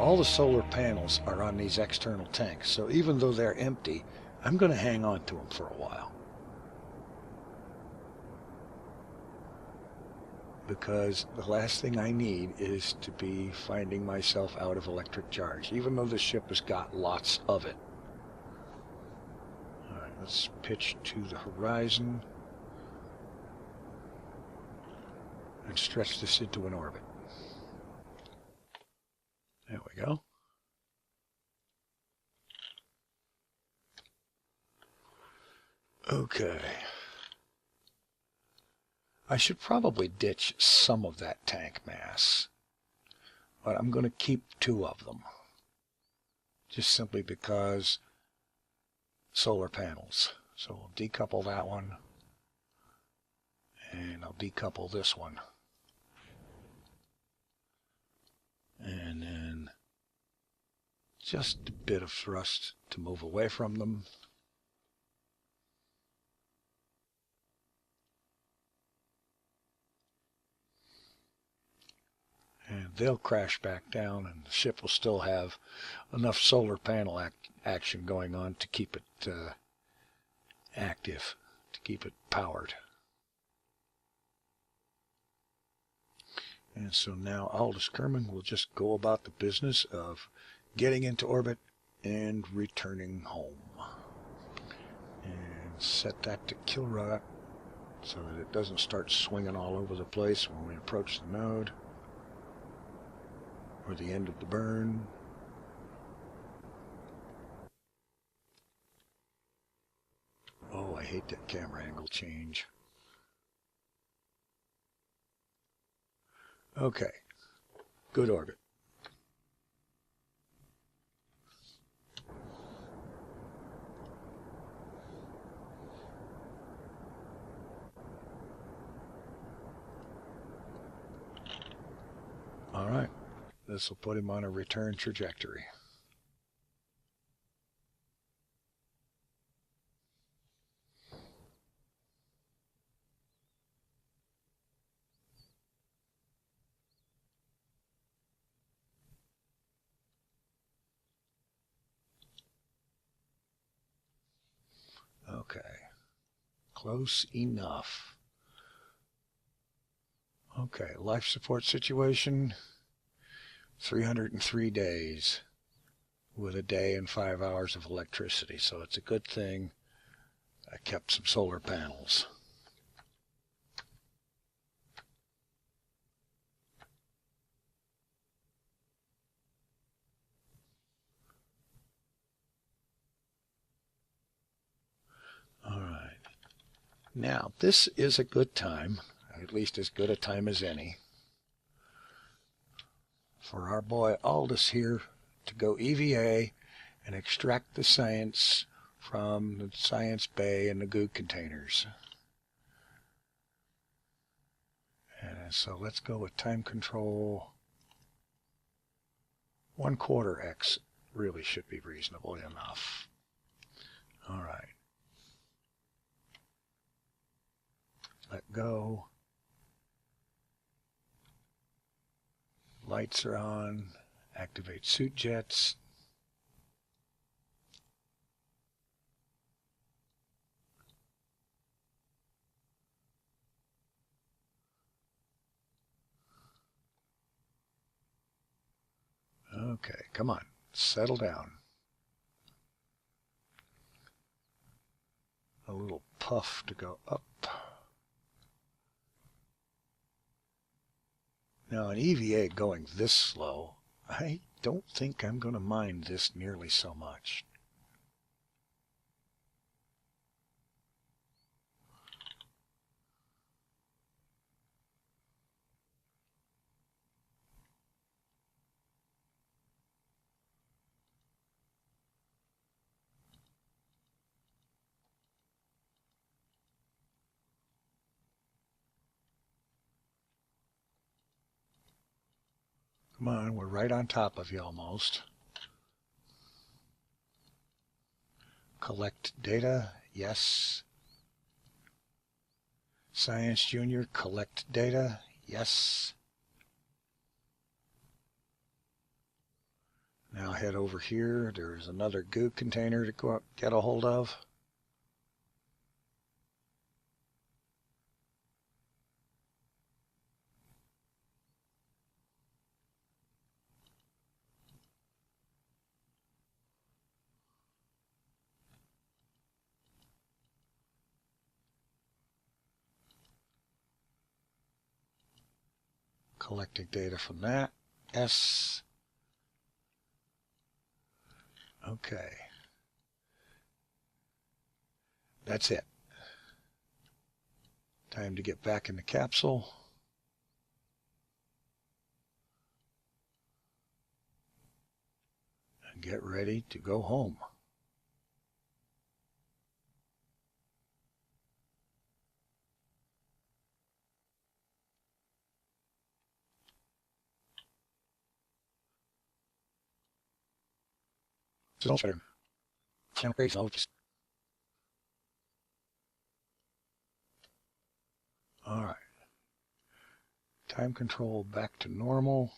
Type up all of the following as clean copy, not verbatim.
all the solar panels are on these external tanks, so even though they're empty, I'm going to hang on to them for a while. Because the last thing I need is to be finding myself out of electric charge, even though the ship has got lots of it. Alright, let's pitch to the horizon and stretch this into an orbit. There we go. Okay. I should probably ditch some of that tank mass, but I'm going to keep 2 of them, just simply because solar panels. So we'll decouple that one, and I'll decouple this one. And then just a bit of thrust to move away from them. And they'll crash back down, and the ship will still have enough solar panel action going on to keep it active, to keep it powered. And so now Aldous Kerman will just go about the business of getting into orbit and returning home. And set that to kill rot so that it doesn't start swinging all over the place when we approach the node or the end of the burn. Oh, I hate that camera angle change. Okay, good orbit. All right, this will put him on a return trajectory. Okay, close enough. Okay, life support situation, 303 days with a day and 5 hours of electricity. So it's a good thing I kept some solar panels. All right. Now, this is a good time, at least as good a time as any, for our boy Aldous here to go EVA and extract the science from the science bay and the goo containers. And so let's go with time control. 1/4 X really should be reasonable enough. All right. Let go. Lights are on. Activate suit jets. Okay, come on, settle down. A little puff to go up. Now, an EVA going this slow, I don't think I'm going to mind this nearly so much. Come on, we're right on top of you almost. Collect data, yes. Science Junior, collect data, yes. Now head over here. There's another goo container to go get a hold of. Collecting data from that. S. Okay. That's it. Time to get back in the capsule. And get ready to go home. All right. Time control back to normal.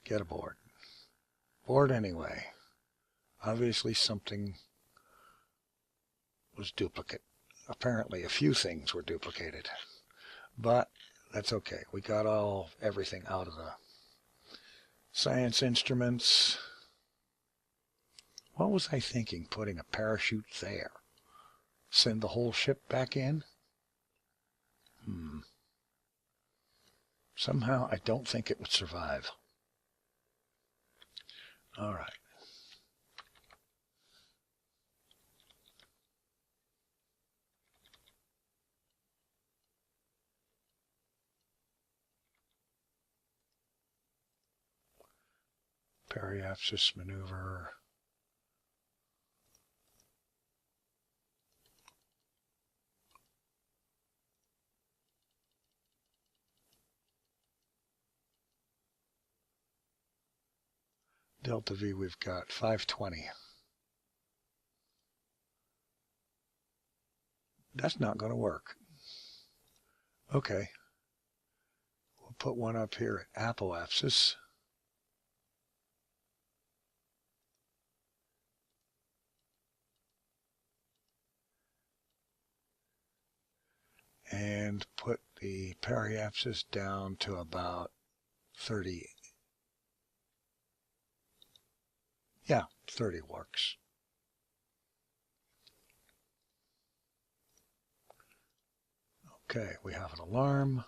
Get aboard. Board anyway. Obviously something was duplicate. Apparently a few things were duplicated. But that's okay. We got everything out of the science instruments. What was I thinking, putting a parachute there? Send the whole ship back in? Somehow I don't think it would survive. All right. Periapsis maneuver. Delta V, we've got 520. That's not going to work. Okay. We'll put one up here at apoapsis. And put the periapsis down to about 30. Yeah, 30 works. Okay, we have an alarm.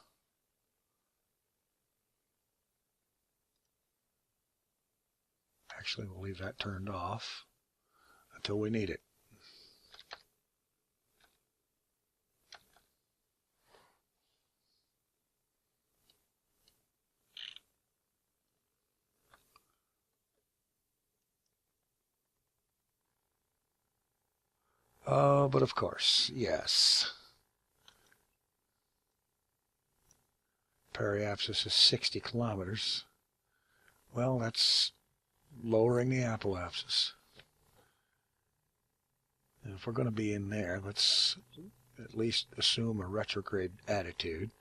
Actually, we'll leave that turned off until we need it. Oh, but of course, yes. Periapsis is 60 kilometers. Well, that's lowering the apoapsis. And if we're going to be in there, let's at least assume a retrograde attitude.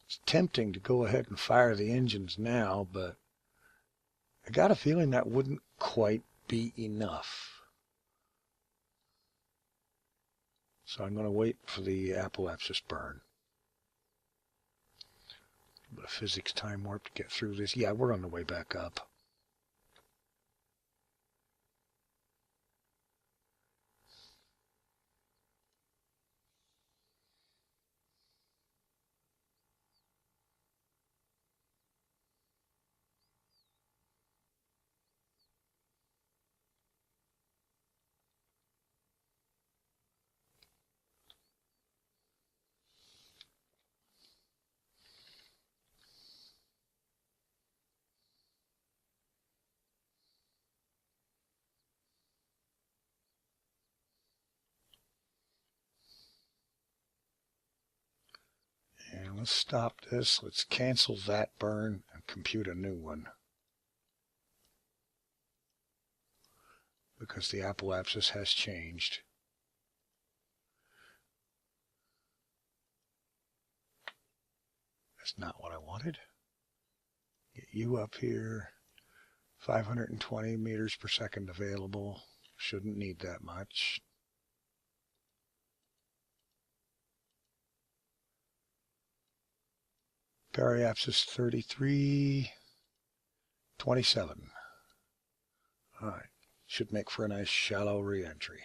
It's tempting to go ahead and fire the engines now, but I got a feeling that wouldn't quite be enough. So I'm going to wait for the apoapsis burn. A bit of physics time warp to get through this. Yeah, we're on the way back up. let's stop this. Let's cancel that burn and compute a new one. Because the apoapsis has changed. That's not what I wanted. Get you up here. 520 meters per second available. Shouldn't need that much. Periapsis 3327. All right. Should make for a nice shallow re-entry.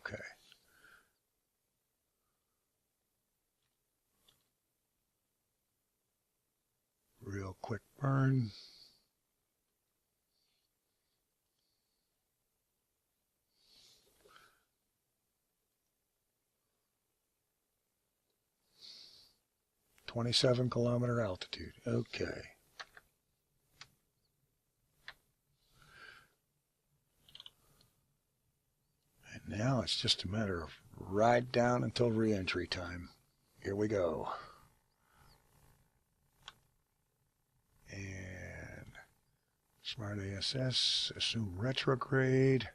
Okay. Real quick burn. .27-kilometer altitude. Okay. And now it's just a matter of ride down until re-entry time. Here we go. And Smart ASS, assume retrograde.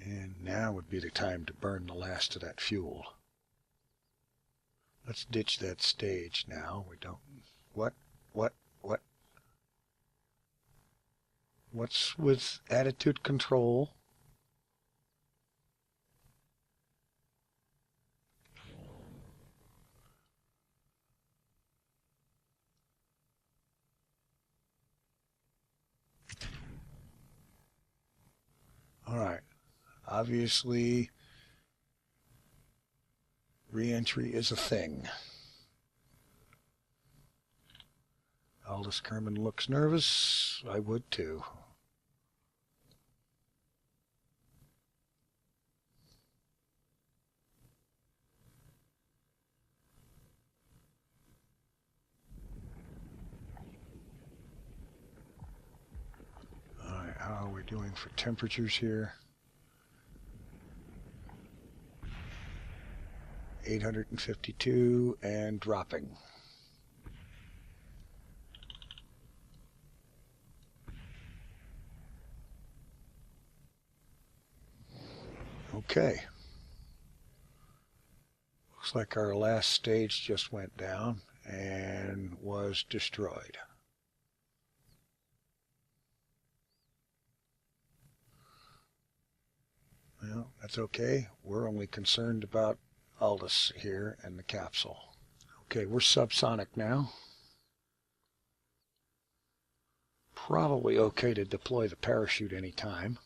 And now would be the time to burn the last of that fuel. Let's ditch that stage now. We don't... What? What's with attitude control? All right. Obviously, re-entry is a thing. Aldous Kerman looks nervous. I would too. All right, how are we doing for temperatures here? 852 and dropping. Okay. Looks like our last stage just went down and was destroyed. Well, that's okay. We're only concerned about Aldous here and the capsule. Okay, we're subsonic now. Probably okay to deploy the parachute anytime.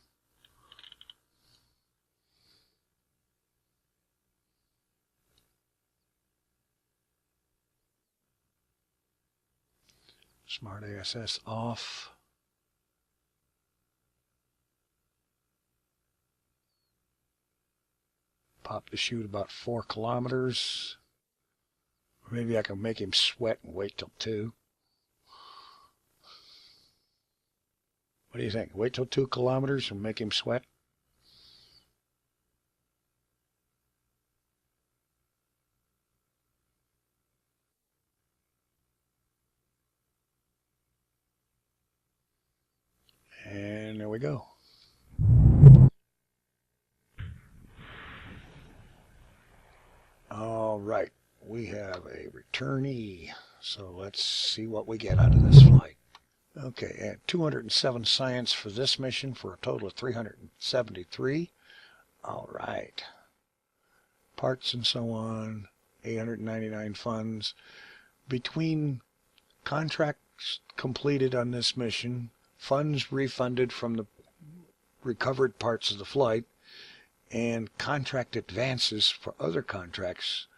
Smart ASS off. Pop the chute about 4 kilometers. Or maybe I can make him sweat and wait till 2. What do you think? Wait till 2 kilometers and make him sweat? And there we go. right, we have a returnee. So let's see what we get out of this flight. Okay, and 207 science for this mission for a total of 373. All right. Parts and so on, 899 funds. Between contracts completed on this mission, funds refunded from the recovered parts of the flight, and contract advances for other contracts,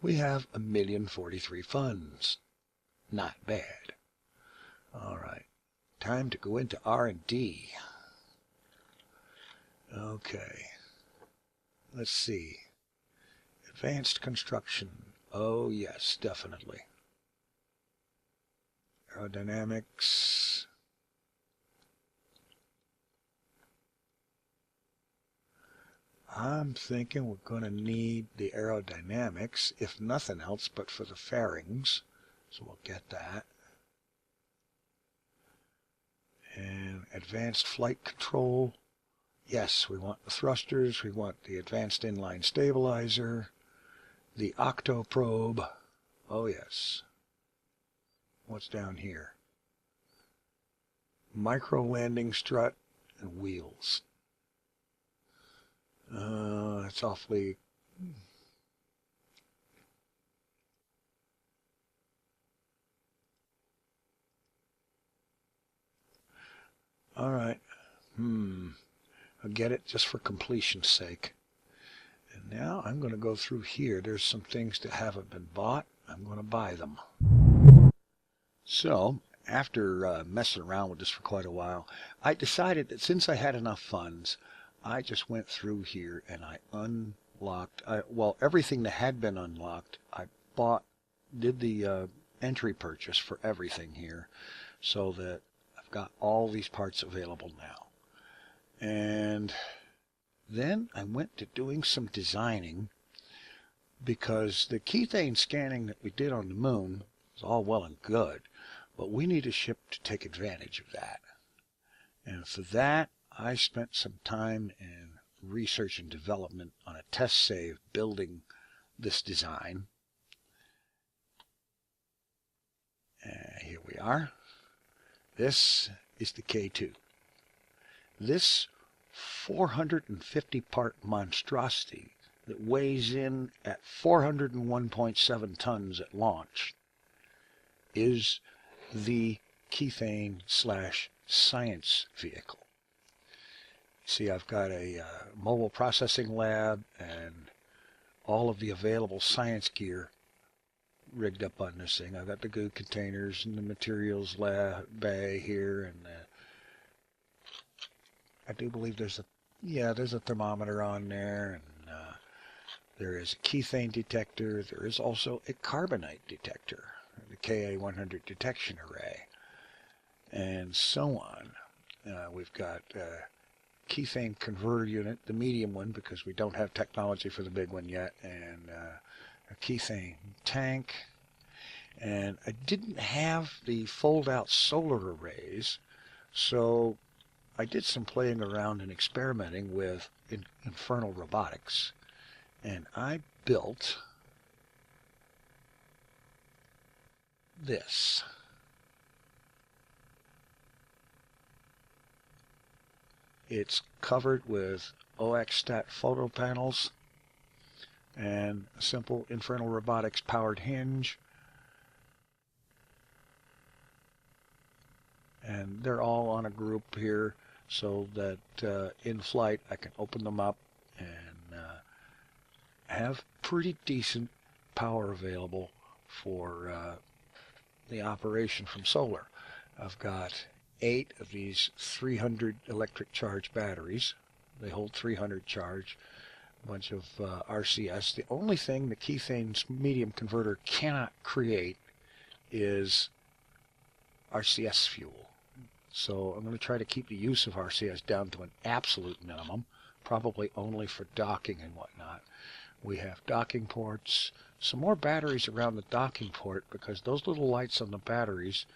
we have 1,043 funds. Not bad. All right, time to go into R&D. Okay, let's see. Advanced construction. Oh yes, definitely. Aerodynamics. I'm thinking we're going to need the aerodynamics, if nothing else, but for the fairings. So we'll get that. And advanced flight control. Yes, we want the thrusters. We want the advanced inline stabilizer. The octo probe. Oh yes. What's down here? Micro landing strut and wheels. It's awfully... All right. I'll get it just for completion's sake. And now I'm going to go through here. There's some things that haven't been bought. I'm going to buy them. So, after messing around with this for quite a while, I decided that since I had enough funds, I just went through here and I unlocked, well, everything that had been unlocked, I did the entry purchase for everything here, so that I've got all these parts available now. And then I went to doing some designing, because the keythane scanning that we did on the moon is all well and good, but we need a ship to take advantage of that. And for that, I spent some time in research and development on a test save building this design. Here we are. This is the K2. This 450 part monstrosity that weighs in at 401.7 tons at launch is the keythane / science vehicle. See, I've got a mobile processing lab and all of the available science gear rigged up on this thing. I've got the goo containers and the materials lab bay here, and I do believe there's a thermometer on there, and there is a keythane detector. There is also a carbonite detector, the Ka100 detection array, and so on. We've got keythane converter unit, the medium one, because we don't have technology for the big one yet, and a keythane tank. And I didn't have the fold-out solar arrays, so I did some playing around and experimenting with infernal robotics, and I built this. It's covered with OX-stat photo panels and a simple Infernal Robotics powered hinge. And they're all on a group here, so that in flight I can open them up and have pretty decent power available for the operation from solar. I've got 8 of these 300 electric charge batteries. They hold 300 charge, a bunch of RCS. The only thing the Keithane's medium converter cannot create is RCS fuel. So I'm going to try to keep the use of RCS down to an absolute minimum, probably only for docking and whatnot. We have docking ports, some more batteries around the docking port, because those little lights on the batteries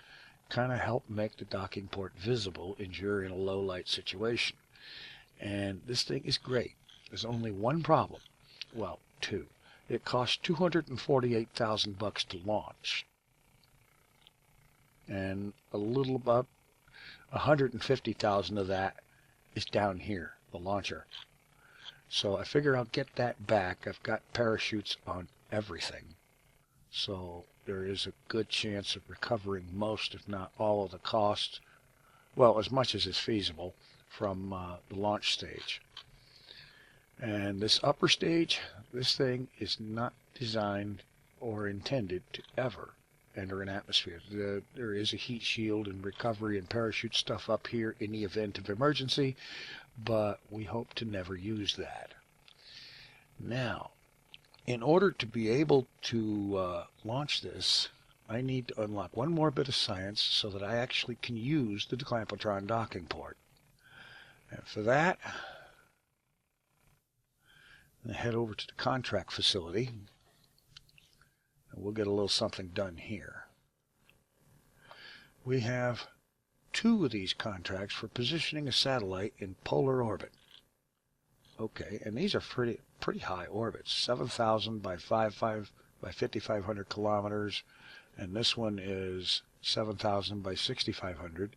kind of help make the docking port visible if you're in a low light situation. And this thing is great. There's only one problem. Well, two. it cost $248,000 to launch. And a little about $150,000 of that is down here, the launcher. So I figure I'll get that back. I've got parachutes on everything. So there is a good chance of recovering most, if not all, of the cost, well, as much as is feasible, from the launch stage. And this upper stage, this thing is not designed or intended to ever enter an atmosphere. There is a heat shield and recovery and parachute stuff up here in the event of emergency, but we hope to never use that. Now, in order to be able to launch this, I need to unlock one more bit of science so that I actually can use the Declampotron docking port. And for that, I'm going to head over to the contract facility, and we'll get a little something done here. We have 2 of these contracts for positioning a satellite in polar orbit. Okay, and these are pretty high orbits, 7,000 by 5,500 kilometers, and this one is 7,000 by 6,500.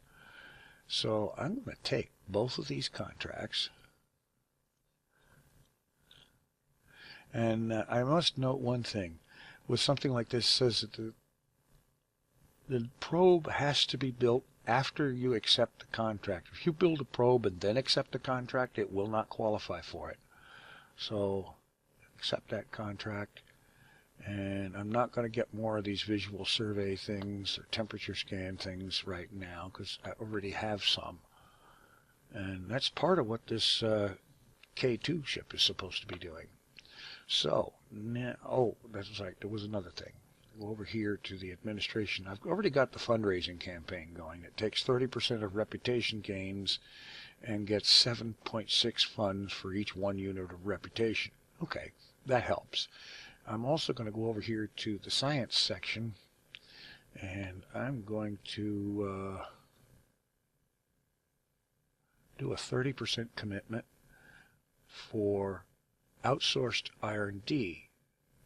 So I'm going to take both of these contracts, and I must note one thing. With something like this, it says that the probe has to be built after you accept the contract. If you build a probe and then accept the contract, it will not qualify for it. So accept that contract. And I'm not going to get more of these visual survey things or temperature scan things right now because I already have some. And that's part of what this K2 ship is supposed to be doing. So, now, oh, that's right, there was another thing. Go over here to the administration. I've already got the fundraising campaign going. It takes 30% of reputation gains and gets 7.6 funds for each 1 unit of reputation. Okay, that helps. I'm also going to go over here to the science section, and I'm going to do a 30% commitment for outsourced R&D.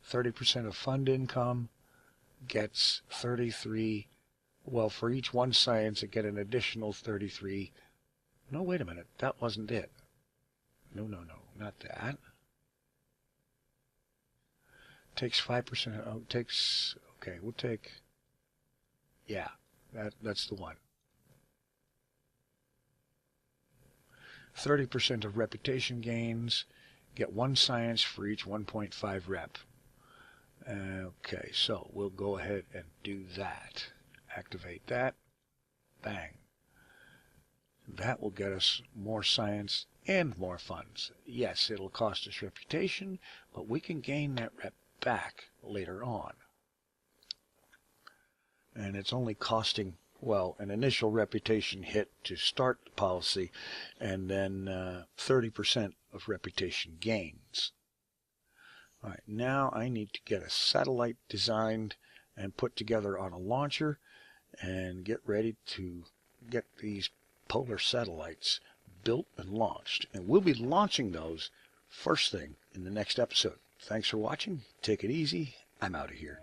30% of fund income gets 33. Well, for each 1 science, it get an additional 33. No, wait a minute. That wasn't it. No, not that. Takes 5%. Oh, takes. Okay, we'll take. Yeah, that's the one. 30% of reputation gains. Get 1 science for each 1.5 rep. Okay, so we'll go ahead and do that. Activate that. Bang. That will get us more science and more funds. Yes, it'll cost us reputation, but we can gain that rep back later on. And it's only costing, well, an initial reputation hit to start the policy, and then 30% of reputation gains. All right, now I need to get a satellite designed and put together on a launcher and get ready to get these polar satellites built and launched. And we'll be launching those first thing in the next episode. Thanks for watching. Take it easy. I'm out of here.